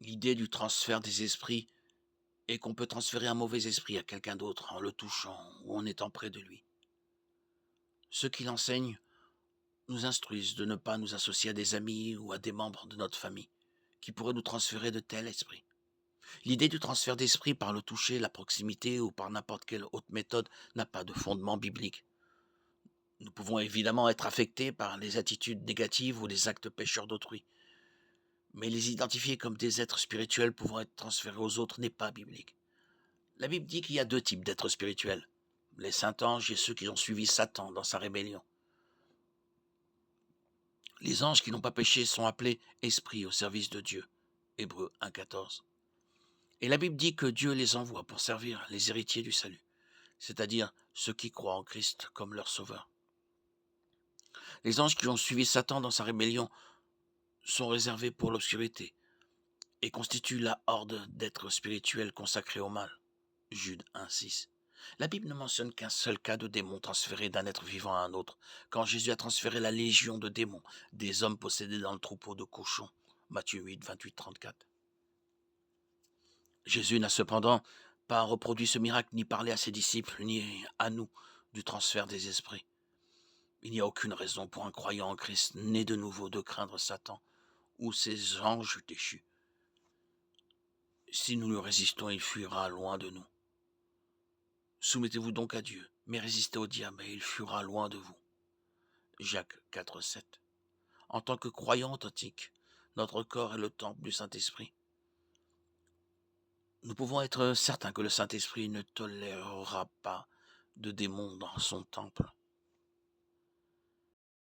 L'idée du transfert des esprits est qu'on peut transférer un mauvais esprit à quelqu'un d'autre en le touchant ou en étant près de lui. Ceux qui l'enseignent nous instruisent de ne pas nous associer à des amis ou à des membres de notre famille qui pourraient nous transférer de tels esprits. L'idée du transfert d'esprit par le toucher, la proximité ou par n'importe quelle autre méthode n'a pas de fondement biblique. Nous pouvons évidemment être affectés par les attitudes négatives ou les actes pécheurs d'autrui, mais les identifier comme des êtres spirituels pouvant être transférés aux autres n'est pas biblique. La Bible dit qu'il y a deux types d'êtres spirituels, les saints anges et ceux qui ont suivi Satan dans sa rébellion. Les anges qui n'ont pas péché sont appelés esprits au service de Dieu. Hébreux 1,14. Et la Bible dit que Dieu les envoie pour servir les héritiers du salut, c'est-à-dire ceux qui croient en Christ comme leur sauveur. Les anges qui ont suivi Satan dans sa rébellion sont réservés pour l'obscurité et constituent la horde d'êtres spirituels consacrés au mal. Jude 1,6. La Bible ne mentionne qu'un seul cas de démon transféré d'un être vivant à un autre, quand Jésus a transféré la légion de démons, des hommes possédés dans le troupeau de cochons. Matthieu 8, 28, 34. Jésus n'a cependant pas reproduit ce miracle, ni parlé à ses disciples, ni à nous du transfert des esprits. Il n'y a aucune raison pour un croyant en Christ, né de nouveau, de craindre Satan ou ses anges déchus. Si nous lui résistons, il fuira loin de nous. Soumettez-vous donc à Dieu, mais résistez au diable et il fuira loin de vous. Jacques 4, 7. En tant que croyants authentiques, notre corps est le temple du Saint-Esprit. Nous pouvons être certains que le Saint-Esprit ne tolérera pas de démons dans son temple.